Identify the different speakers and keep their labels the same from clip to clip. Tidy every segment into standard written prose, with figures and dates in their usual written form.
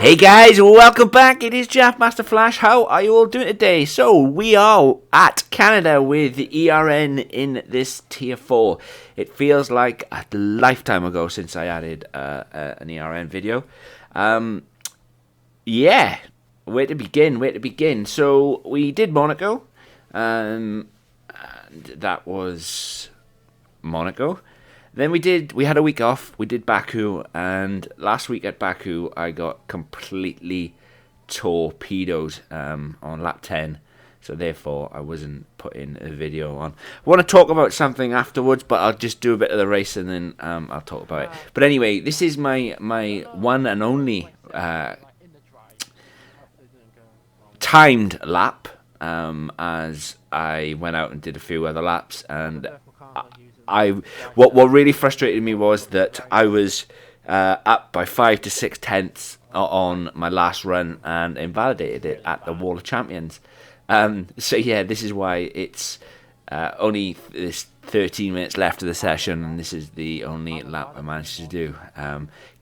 Speaker 1: Hey guys, welcome back. It is Jafmasterflash. How are you all doing today? So we are at Canada with the ERN in this tier 4. It feels like a lifetime ago since I added an ERN video. Yeah, where to begin? So we did Monaco, and that was Monaco. Then we had a week off, we did Baku, and last week at Baku I got completely torpedoed on lap 10, so therefore I wasn't putting a video on. I want to talk about something afterwards, but I'll just do a bit of the race and then I'll talk about it. But anyway, this is my one and only timed lap, as I went out and did a few other laps, and what really frustrated me was that I was up by 5 to 6 tenths on my last run and invalidated it at the Wall of Champions. So yeah, this is why it's only this 13 minutes left of the session, and this is the only lap I managed to do.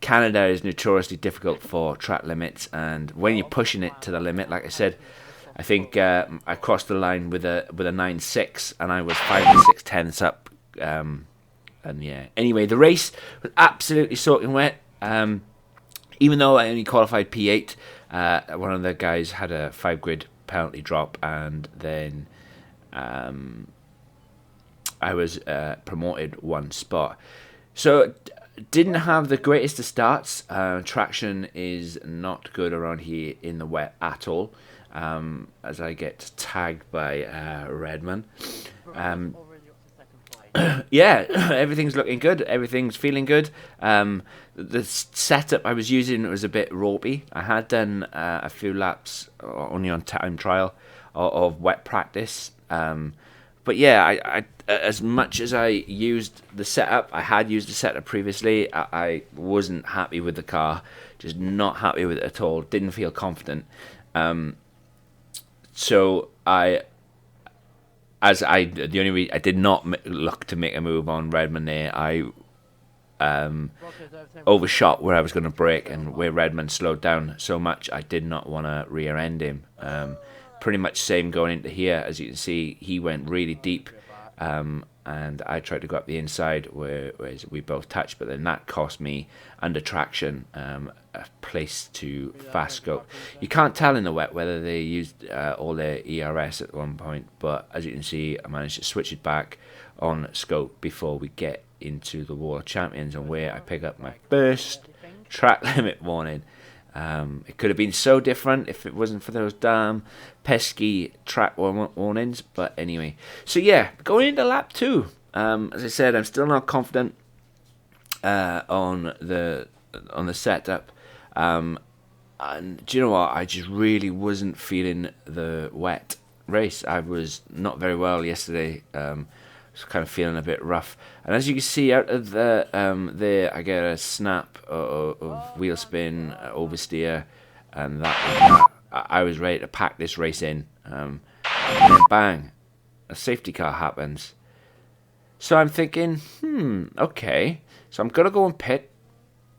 Speaker 1: Canada is notoriously difficult for track limits, and when you're pushing it to the limit, like I said, I think I crossed the line with a 9.6, and I was 5 to 6 tenths up. And yeah, anyway, the race was absolutely soaking wet. Even though I only qualified P8, one of the guys had a 5 grid penalty drop, and then I was promoted one spot. So didn't have the greatest of starts. Traction is not good around here in the wet at all, as I get tagged by Redman. Yeah, everything's looking good. Everything's feeling good. The setup I was using was a bit ropey. I had done a few laps only on time trial of wet practice. But yeah, I as much as I used the setup, I had used the setup previously, I wasn't happy with the car. Just not happy with it at all. Didn't feel confident. So the only reason I did not look to make a move on Redman there, I overshot where I was going to brake, and where Redman slowed down so much, I did not want to rear end him. Pretty much same going into here. As you can see, he went really deep, and I tried to go up the inside where we both touched, but then that cost me under traction a place to fast scope. You can't tell in the wet whether they used all their ERS at one point, but as you can see, I managed to switch it back on scope before we get into the Wall of Champions, and where I pick up my first track limit warning. It could have been so different if it wasn't for those damn pesky track warnings. But anyway, so yeah, going into lap 2. As I said, I'm still not confident on the setup. And do you know what? I just really wasn't feeling the wet race. I was not very well yesterday. Was kind of feeling a bit rough, and as you can see out of the there, I get a snap of wheel spin, oversteer, and that. I was ready to pack this race in, and then bang, a safety car happens. So I'm thinking, okay, so I'm gonna go and pit.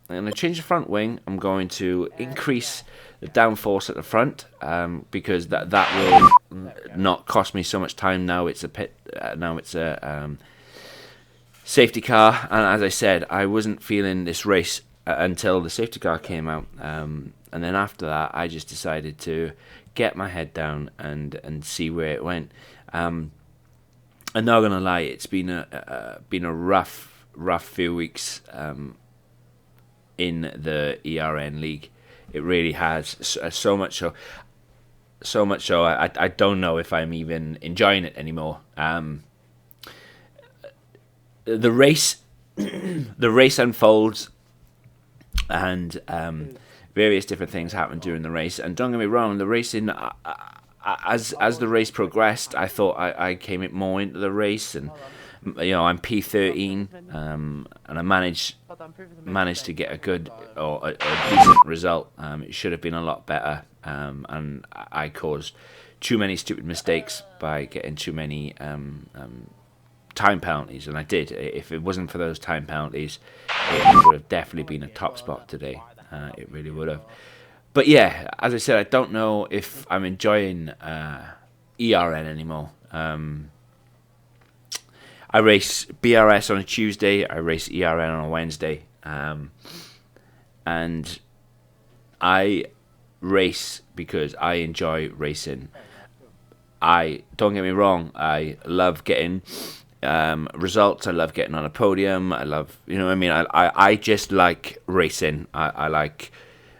Speaker 1: I'm going to change the front wing. I'm going to increase the downforce at the front, because that will not cost me so much time. Now it's a pit. Now it's a safety car. And as I said, I wasn't feeling this race until the safety car came out. And then after that, I just decided to get my head down and see where it went. I'm not gonna lie, it's been a rough few weeks. In the ERN league, it really has, so much so I don't know if I'm even enjoying it anymore. The race unfolds, and various different things happen during the race. And don't get me wrong, the racing, as the race progressed, I thought I came more into the race, and I'm P13, and I managed to get a good or a decent result. It should have been a lot better, and I caused too many stupid mistakes by getting too many time penalties, and I did. If it wasn't for those time penalties, it would have definitely been a top spot today. It really would have. But yeah, as I said, I don't know if I'm enjoying ERN anymore. I race BRS on a Tuesday. I race ERN on a Wednesday. And I race because I enjoy racing. Don't get me wrong, I love getting results. I love getting on a podium. I love, you know what I mean? I just like racing. I like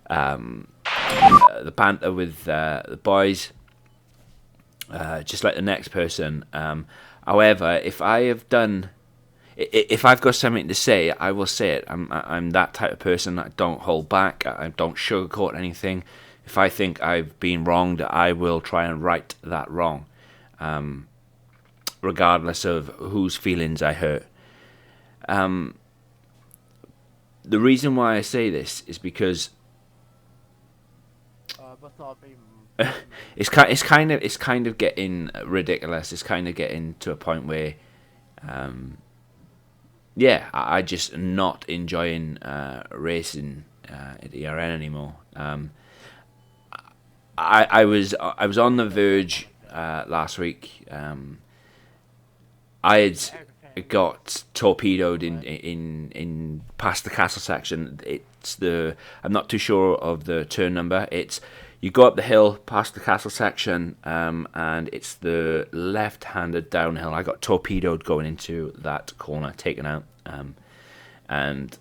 Speaker 1: the banter with the boys, just like the next person. However, if I've got something to say, I will say it. I'm that type of person. I don't hold back. I don't sugarcoat anything. If I think I've been wronged, I will try and right that wrong, regardless of whose feelings I hurt. The reason why I say this is because it's kind of getting ridiculous. It's kind of getting to a point where, I just not enjoying racing at ERN anymore. I was on the verge last week. I had got torpedoed in past the castle section. I'm not too sure of the turn number. You go up the hill past the castle section, and it's the left-handed downhill. I got torpedoed going into that corner, taken out, and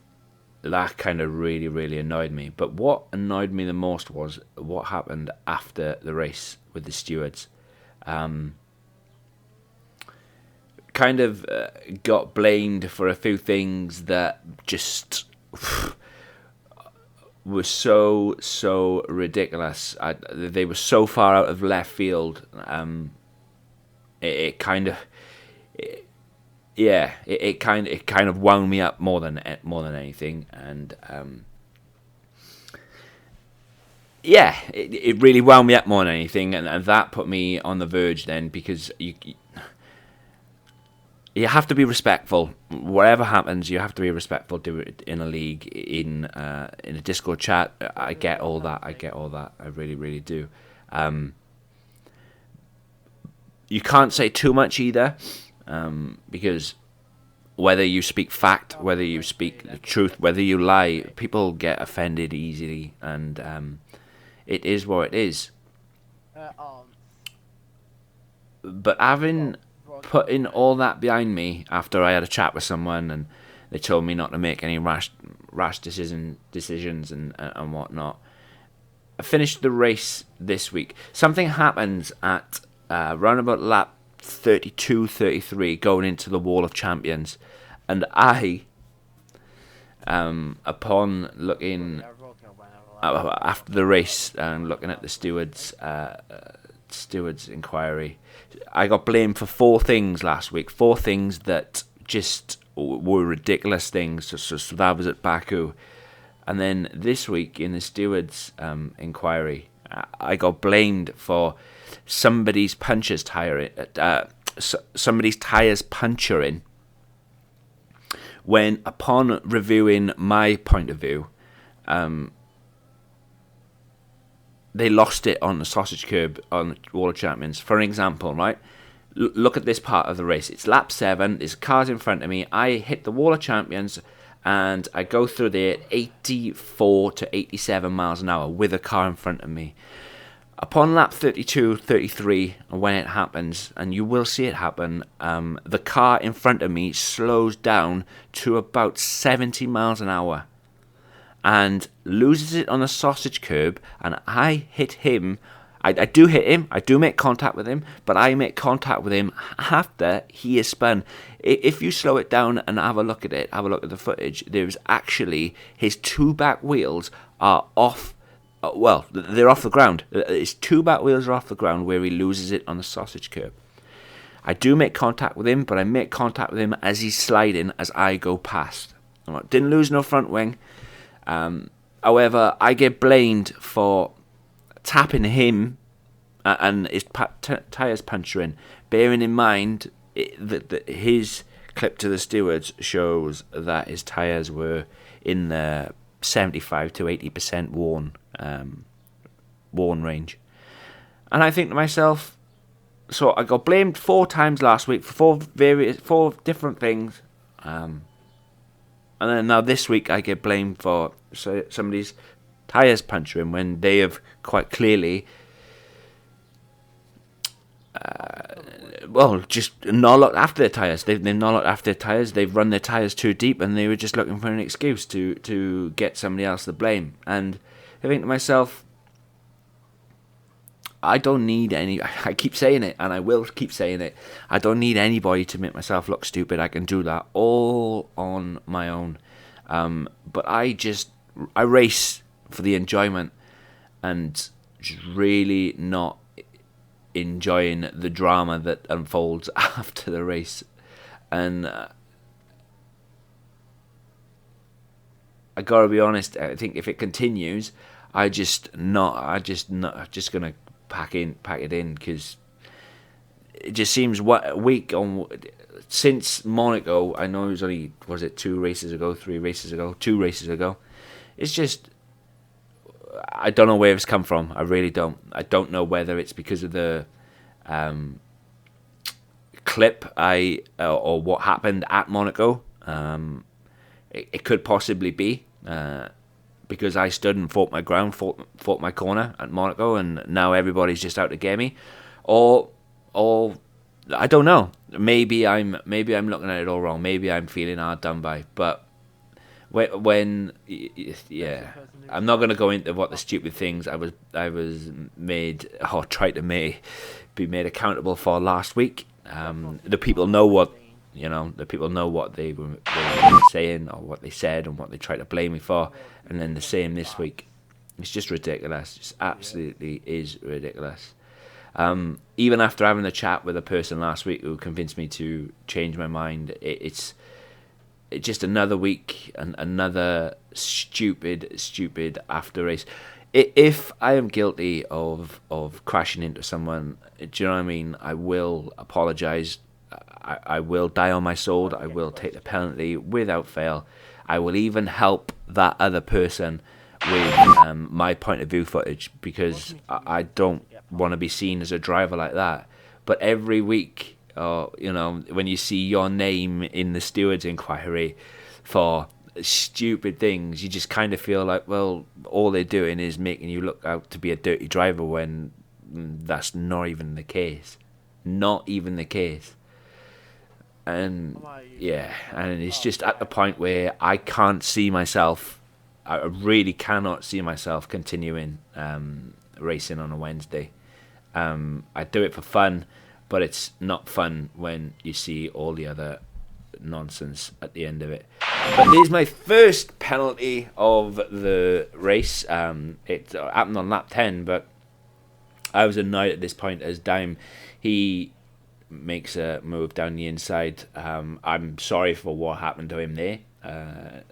Speaker 1: that kind of really, really annoyed me. But what annoyed me the most was what happened after the race with the stewards. Kind of got blamed for a few things that just were so ridiculous. They were so far out of left field. It kind of wound me up more than anything, and it really wound me up more than anything, and that put me on the verge then, because you have to be respectful. Whatever happens, you have to be respectful. Do it in a league, in a Discord chat. I get all that. I really, really do. You can't say too much either, because whether you speak fact, whether you speak the truth, whether you lie, people get offended easily, and it is what it is. But having putting all that behind me, after I had a chat with someone and they told me not to make any rash decisions and whatnot, I finished the race this week. Something happens at round about lap 32, 33, going into the Wall of Champions, and I, upon looking after the race and looking at the steward's inquiry, I got blamed for 4 things last week. 4 things that just were ridiculous things. So that was at Baku. And then this week in the steward's inquiry, I got blamed for somebody's tires puncturing, when upon reviewing my point of view, they lost it on the sausage curb on the Wall of Champions. For an example, right? Look at this part of the race. It's lap 7. There's cars in front of me. I hit the Wall of Champions, and I go through there at 84 to 87 miles an hour with a car in front of me. Upon lap 32, 33, when it happens, and you will see it happen, the car in front of me slows down to about 70 miles an hour and loses it on the sausage curb, and I hit him. I do hit him, I do make contact with him, but I make contact with him after he is spun. If you slow it down and have a look at it, have a look at the footage, there's actually, his 2 back wheels are off. Well, they're off the ground. His 2 back wheels are off the ground where he loses it on the sausage curb. I do make contact with him, but I make contact with him as he's sliding, as I go past. Didn't lose no front wing. However, I get blamed for tapping him and his tyres puncturing, bearing in mind that his clip to the stewards shows that his tyres were in the 75 to 80% worn. worn range. And I think to myself, so I got blamed 4 times last week for 4 different things. And then now this week I get blamed for somebody's tyres puncturing when they have quite clearly just not looked after their tyres. They've not looked after their tyres. They've run their tyres too deep, and they were just looking for an excuse to get somebody else to blame. And I think to myself, I don't need any. I keep saying it, and I will keep saying it. I don't need anybody to make myself look stupid. I can do that all on my own. But I race for the enjoyment, and just really not enjoying the drama that unfolds after the race. And I gotta be honest, I think if it continues, I'm just gonna pack it in, because it just seems since Monaco. I know it was only 2 races ago, 3 races ago, 2 races ago. It's just, I don't know where it's come from. I really don't. I don't know whether it's because of the clip or what happened at Monaco. It could possibly be because I stood and fought my ground, fought my corner at Monaco, and now everybody's just out to get me, or I don't know. Maybe I'm looking at it all wrong. Maybe I'm feeling hard done by. But when I'm not going to go into what the stupid things I was made or tried to be made accountable for last week. The people know what they were saying or what they said and what they tried to blame me for, and then the same this week. It's just ridiculous. It absolutely is ridiculous. Even after having a chat with a person last week who convinced me to change my mind, it's just another week and another stupid after race. If I am guilty of crashing into someone, do you know what I mean? I will apologise. I will die on my sword. I will take the penalty without fail. I will even help that other person with my point of view footage, because I don't want to be seen as a driver like that. But every week, when you see your name in the steward's inquiry for stupid things, you just kind of feel like, well, all they're doing is making you look out to be a dirty driver, when that's not even the case. Not even the case. And and it's just at the point where I can't see myself. I really cannot see myself continuing racing on a Wednesday. I do it for fun, but it's not fun when you see all the other nonsense at the end of it. But there's my first penalty of the race. It happened on lap 10, but I was annoyed at this point as Dime, he makes a move down the inside. I'm sorry for what happened to him there.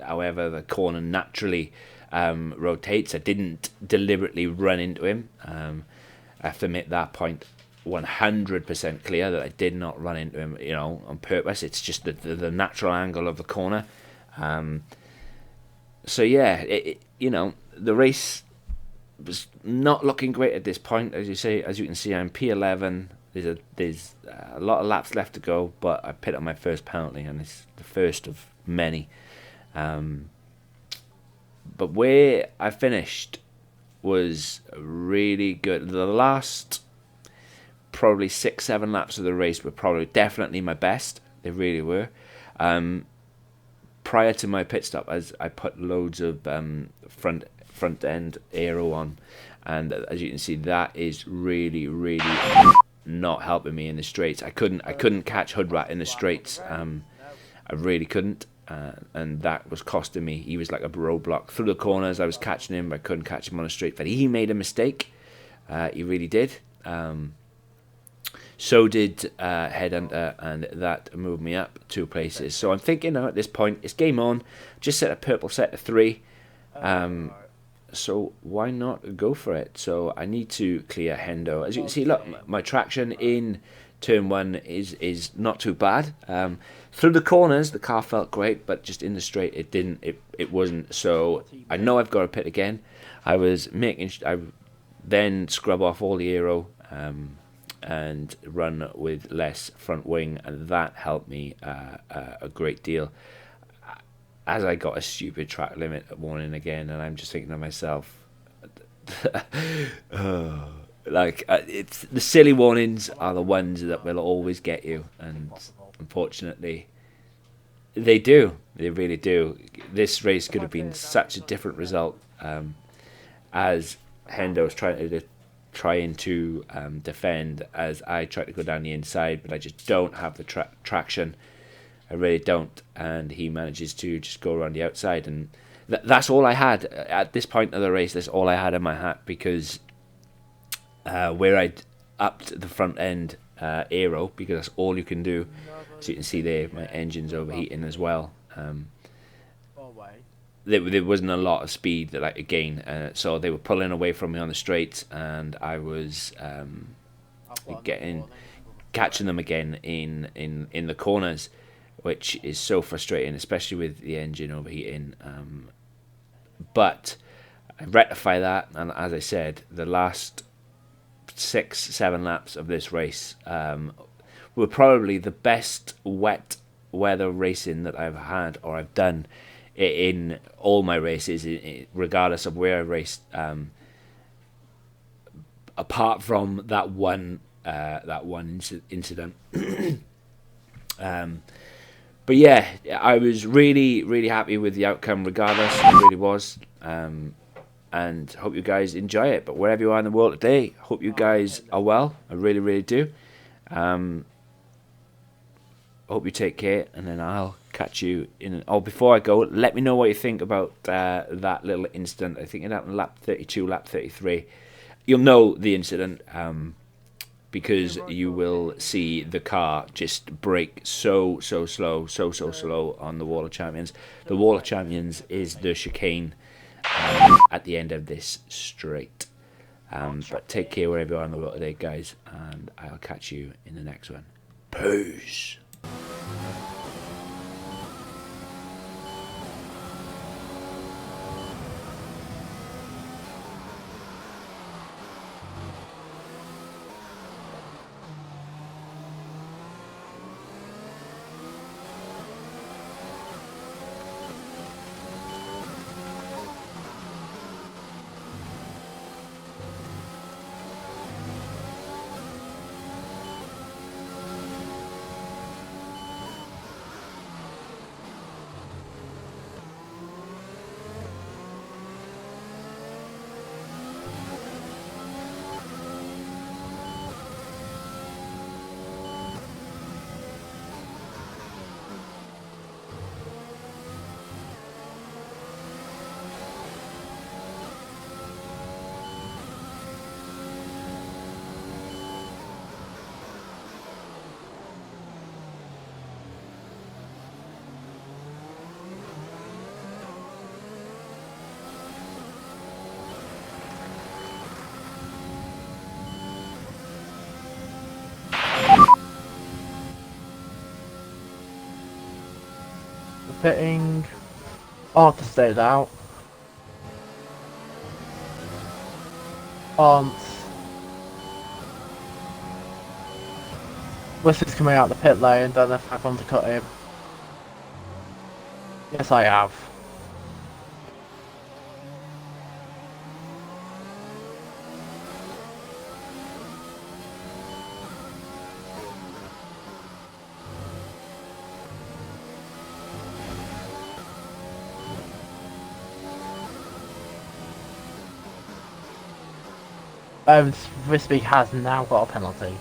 Speaker 1: However, the corner naturally rotates. I didn't deliberately run into him. I have to make that point 100% clear that I did not run into him, on purpose. It's just the natural angle of the corner. The race was not looking great at this point. As you can see, I'm P11. There's a lot of laps left to go, but I picked up my first penalty, and it's the first of many. But where I finished was really good. The last probably 6-7 laps of the race were definitely my best. They really were. Prior to my pit stop, as I put loads of front end aero on, and as you can see, that is really not helping me in the straights. I couldn't catch Hoodrat in the straights. I really couldn't, and that was costing me. He was like a roadblock through the corners. I was catching him, but I couldn't catch him on a straight. But he made a mistake. He really did. So did Headhunter, and that moved me up 2 places. So I'm thinking now at this point, it's game on. Just set a purple set to 3. So why not go for it? So I need to clear Hendo. As you can see, look, my traction in turn 1 is not too bad. Through the corners, the car felt great, but just in the straight, it didn't. It wasn't. So I know I've got to pit again. I was then scrub off all the aero, and run with less front wing, and that helped me a great deal. As I got a stupid track limit warning again, and I'm just thinking to myself, it's the silly warnings are the ones that will always get you, and unfortunately, they do. They really do. This race could have been such a different result, as Hendo was trying to defend, as I tried to go down the inside, but I just don't have the traction. I really don't, and he manages to just go around the outside, and that's all I had at this point of the race. That's all I had in my hat, because where I'd upped the front end aero, because that's all you can do. So you can see there, my engine's overheating as well. There wasn't a lot of speed that I could gain, so they were pulling away from me on the straight, and I was catching them again in the corners, which is so frustrating, especially with the engine overheating. But I rectify that, and as I said, the last 6-7 laps of this race were probably the best wet weather racing that I've had or I've done in all my races, regardless of where I raced, apart from that one incident. But yeah, I was really, really happy with the outcome regardless. I really was. And hope you guys enjoy it. But wherever you are in the world today, hope you guys are well. I really, really do. Hope you take care, and then I'll catch you in. Oh, before I go, let me know what you think about that little incident. I think it happened lap 32, lap 33. You'll know the incident, because you will see the car just brake so slow on the Wall of Champions. The Wall of Champions is the chicane at the end of this straight. But take care wherever you are in the world today, guys, and I'll catch you in the next one. Peace.
Speaker 2: Fitting. Arthur stayed out. Whistler's coming out the pit lane, don't know if I want to cut him. Yes, I have. Risby has now got a penalty.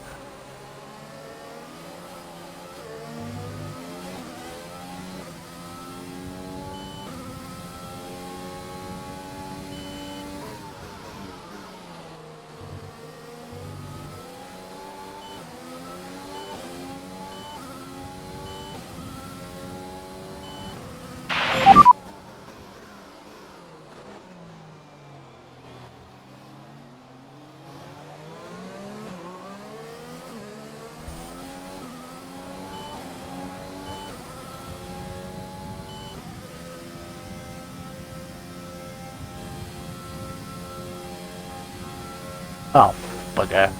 Speaker 2: Oh, bugger.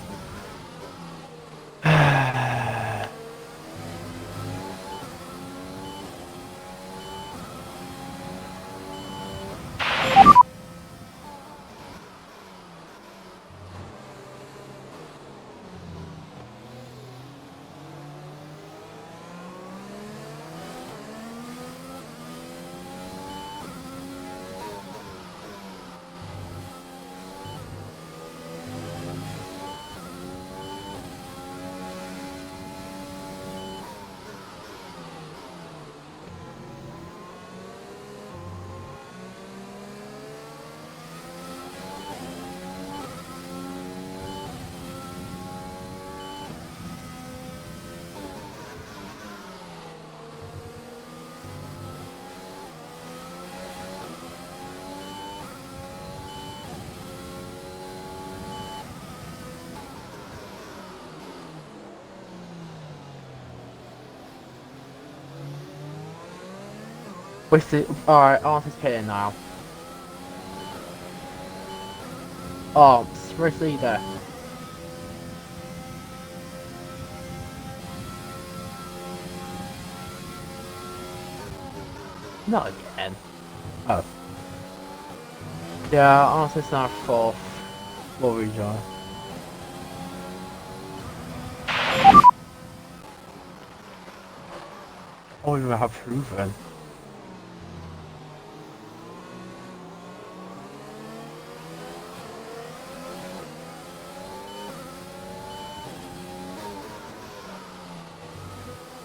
Speaker 2: Alright, Arthur's hitting now. Oh, race leader. Not again. Oh. Yeah, Arthur's now 4th. We'll rejoin. Oh, you have proven.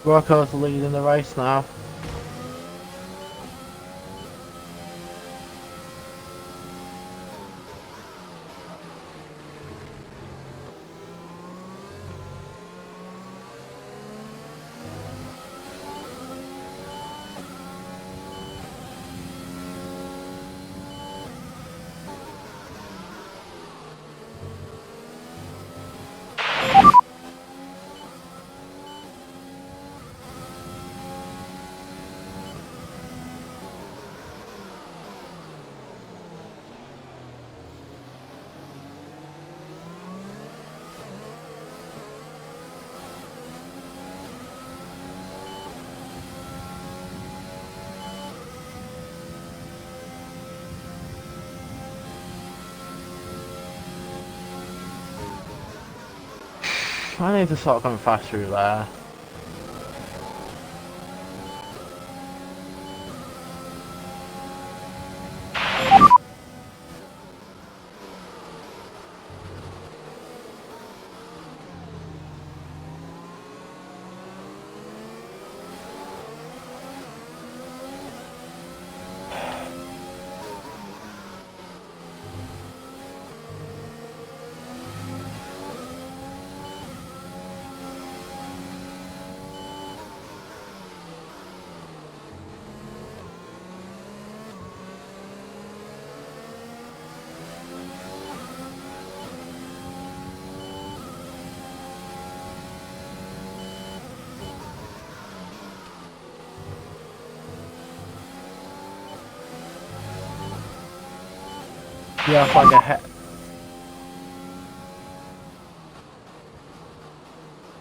Speaker 2: Rocco's leading the race now. I need to start going fast through there. Yeah, if I get hit.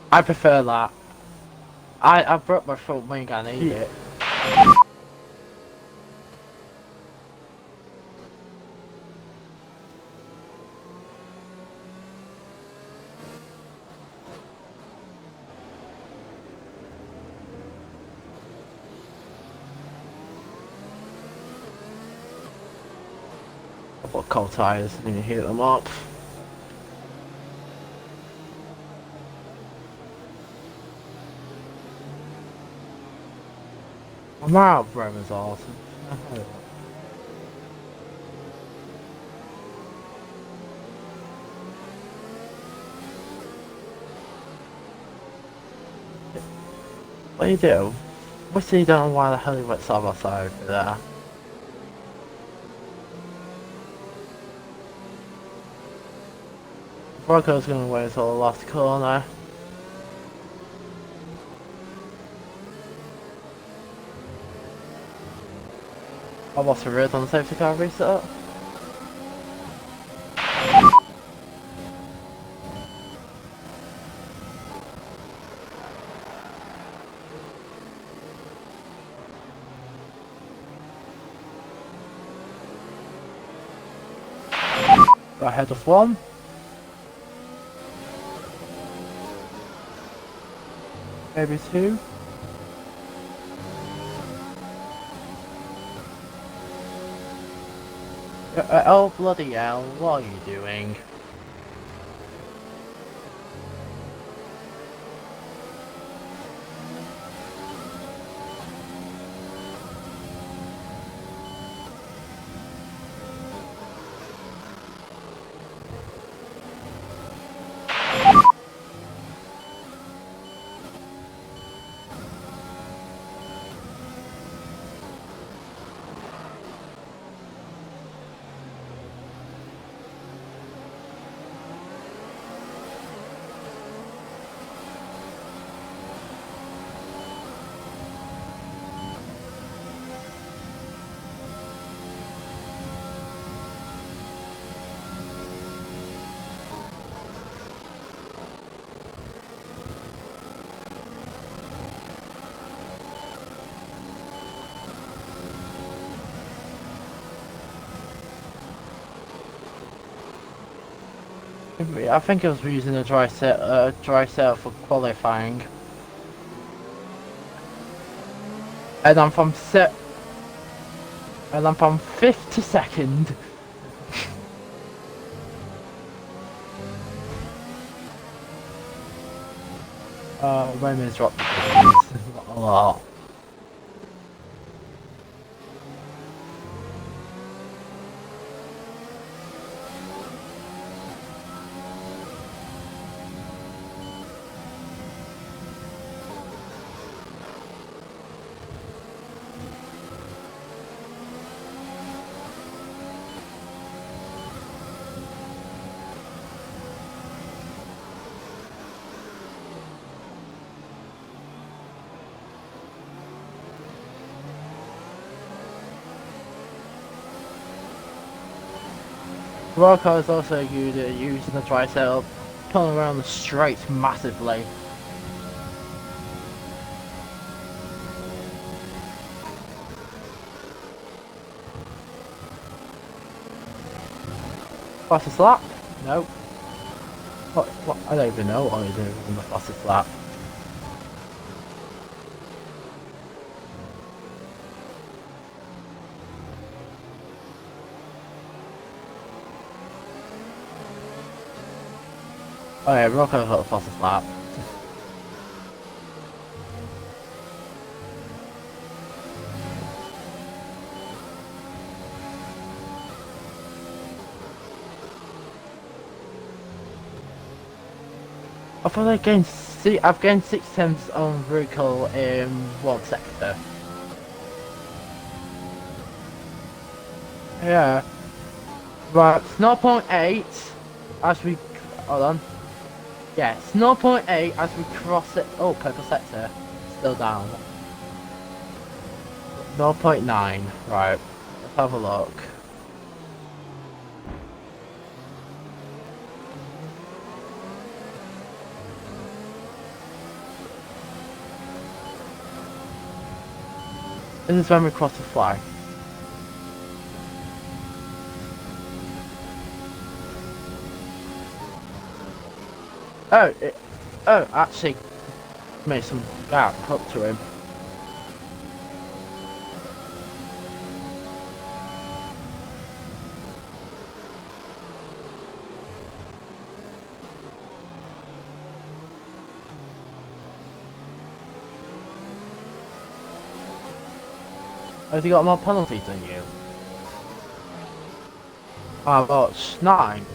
Speaker 2: I prefer that. I broke my front wing, I need it. I've got cold tires, I need to heat them up. I'm out of Bremer's awesome. What do you do? What's he done? Why the hell he went side by side over there? Rocco's gonna wait until the last corner. I lost a rid on the safety car reset. ahead of one. Maybe two. Oh bloody hell, what are you doing? I think I was using a dry set for qualifying. And I'm from 5th to 2nd. Raymond's dropped a lot. Rocco is also using the dry setup, pulling around the straight massively. Fastest lap? No. What? I don't even know what I'm doing on the fastest lap. Oh yeah, Rocco got the fastest lap. I thought I've gained 6 tenths on vehicle in one sector. Yeah. Right, 0.8 as we hold on. Yeah, it's 0.8 as we cross it. Oh, purple sector. Still down. 0.9. Right. Let's have a look. This is when we cross the flag. Oh, actually, made some gap up to him. Has he got more penalties than you? I've got 9.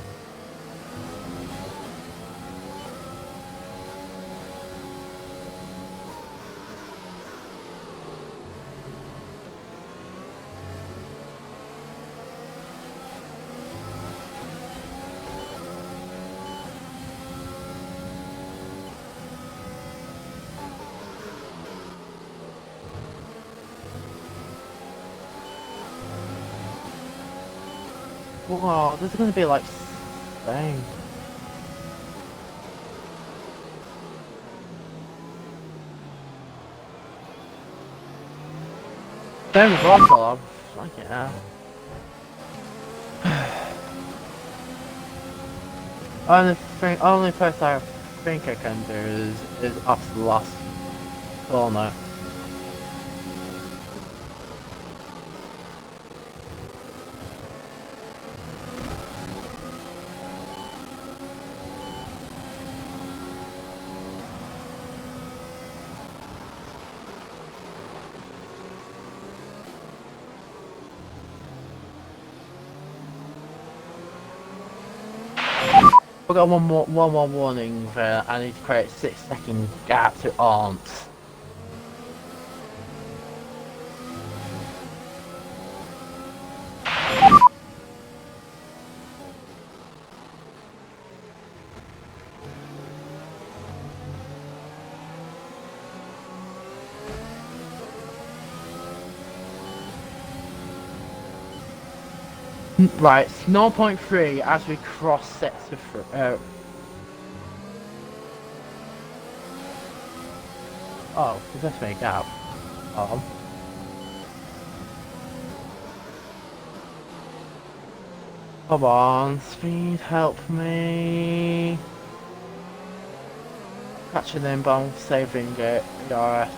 Speaker 2: Wow, this is gonna be like Spain. Same with Rockwell, fuck yeah. Only place I think I can do is after the last corner. I've got one more warning there. I need to create a 6-second gap to aunts. Right, 0.3 as we cross sets of oh, there's definitely a gap. Come on, speed, help me. Catching them, but I'm saving it. ERN.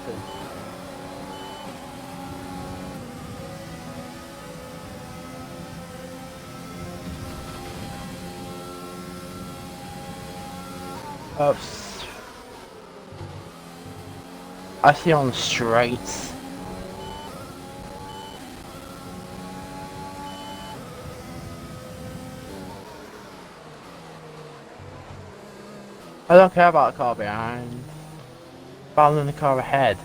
Speaker 2: Oops. I see on the straights. I don't care about the car behind. Rather than the car ahead.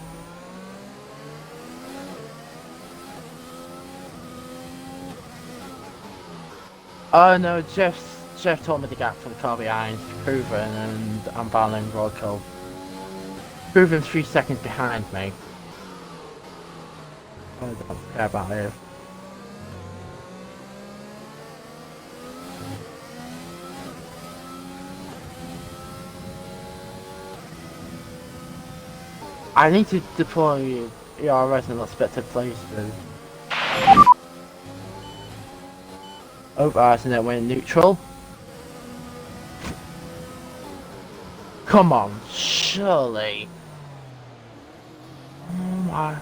Speaker 2: Oh no, Jeff told me the gap for the car behind is proven and I'm battling road kill. Proven 3 seconds behind me. I don't care about it. I need to deploy ERS in unexpected places. Oh, accident went neutral. Come on, surely. Oh my.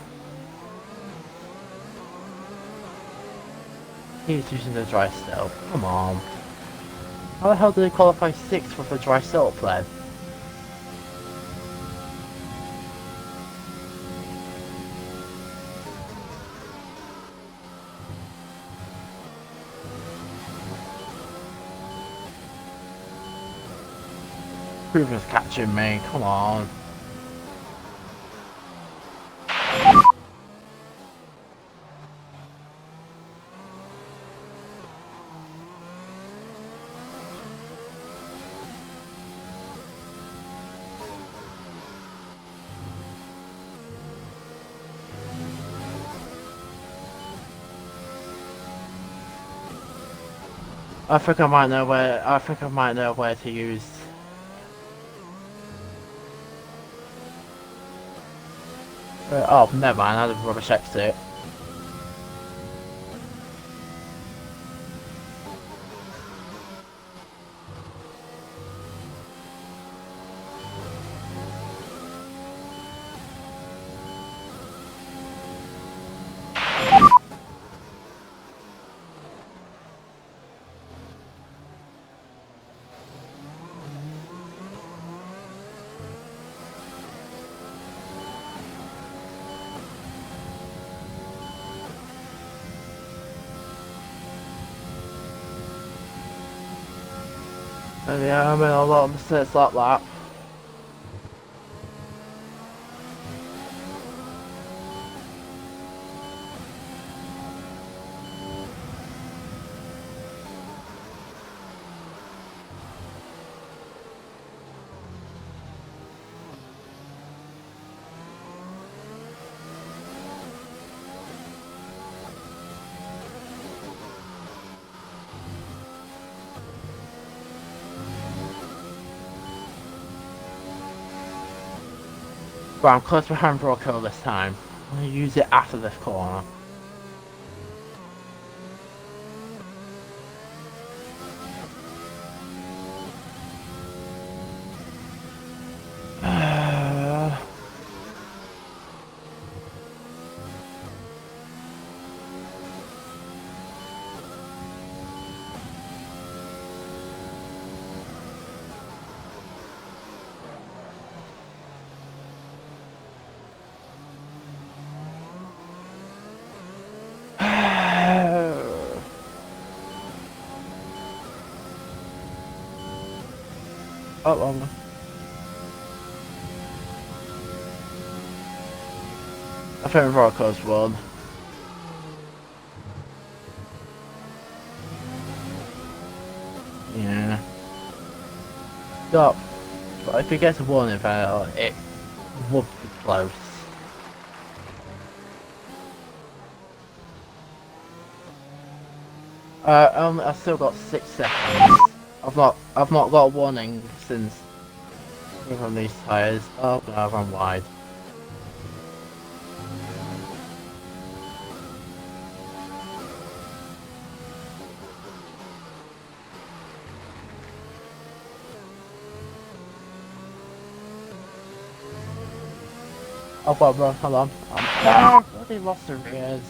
Speaker 2: He's using the dry setup. Come on. How the hell did he qualify 6th with the dry setup then? Proven's catching me, come on. I think I might know where to use. Oh, never mind, I had a rubbish exit. And yeah, I made a lot of mistakes like that. But I'm close behind Broco this time. I'm gonna use it after this corner. Oh. I think we've got a close one. Yeah. Stop. But if he gets a warning, it would be close. I've still got 6 seconds. I've not got a warning since we've on these tires. Oh no, I've run wide. Oh, bro, hold on. No! Bloody lost the rears.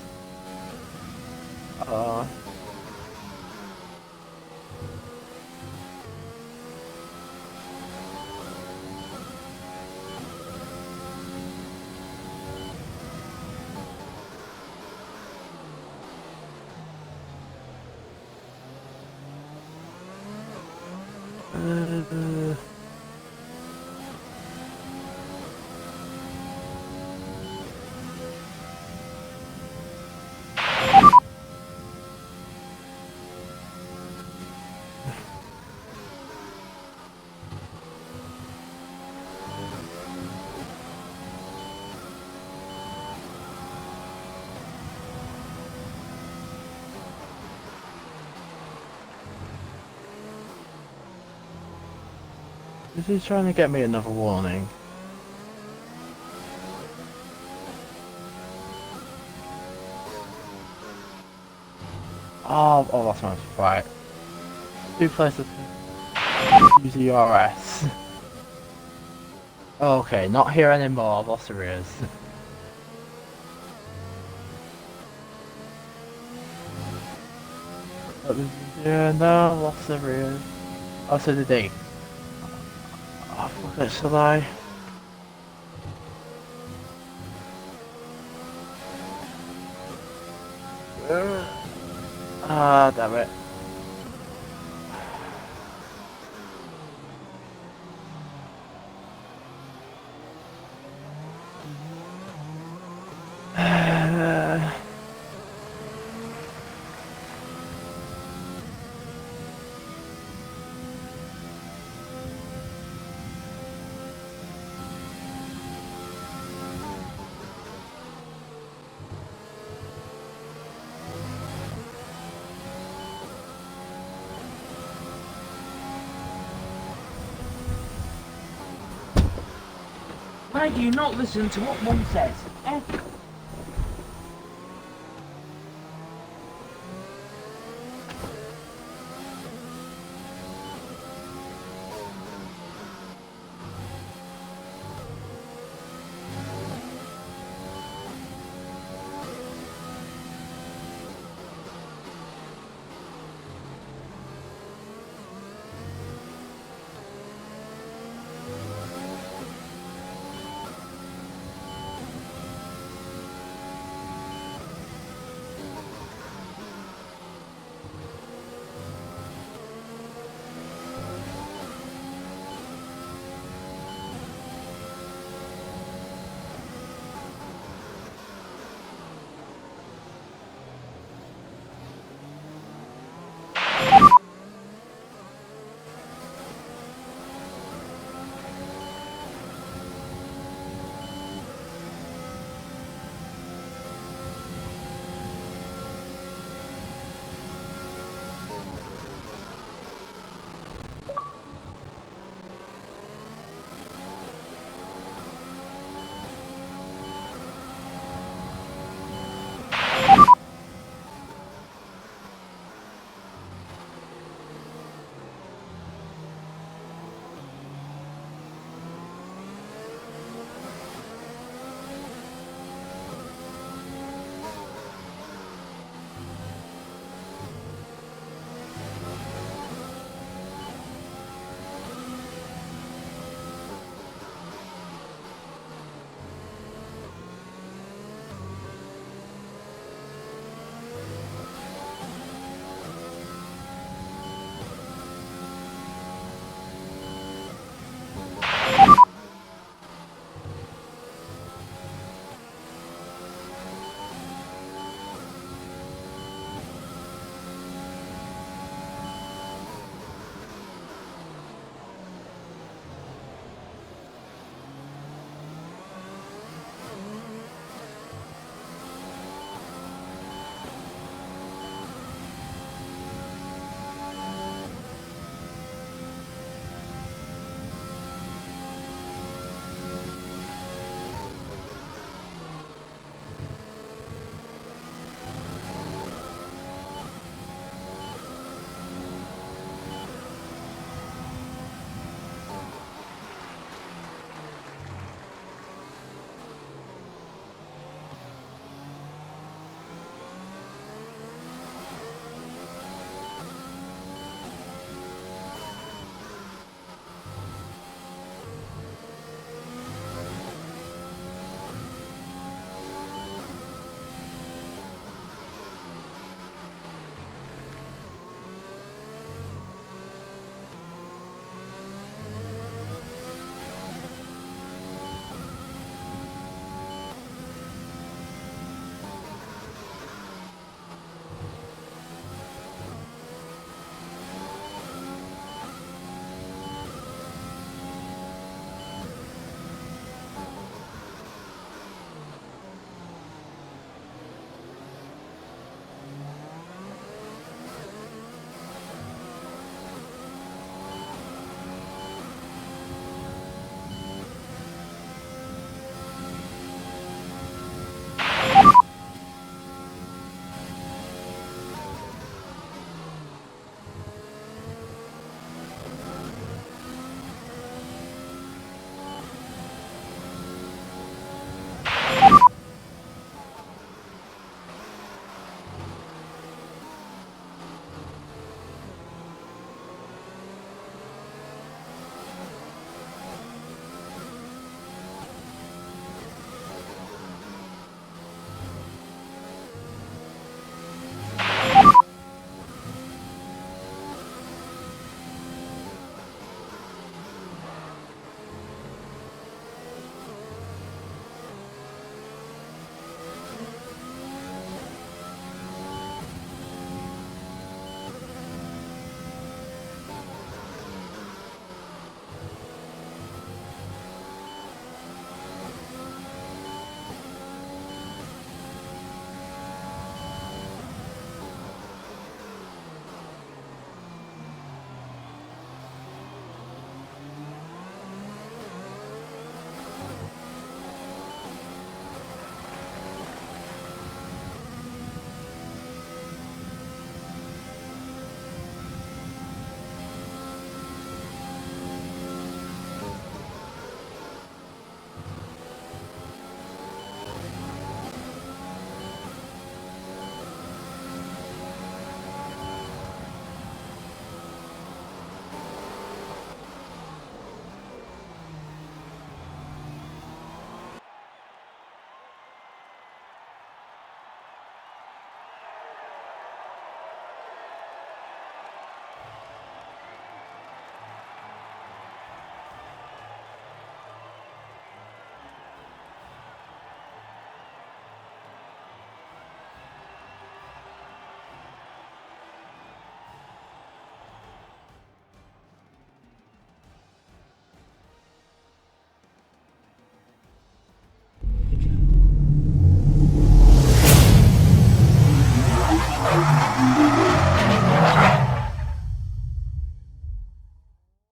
Speaker 2: Is he trying to get me another warning? Oh, that's my right. 2 places. Use the ERS. Okay, not here anymore. I've lost the rears. Yeah, no, I've lost the rears. Oh, so did he. Oh, fuck it, shall I? Ah, damn it.
Speaker 3: Why do you not listen to what Mum says? Eh?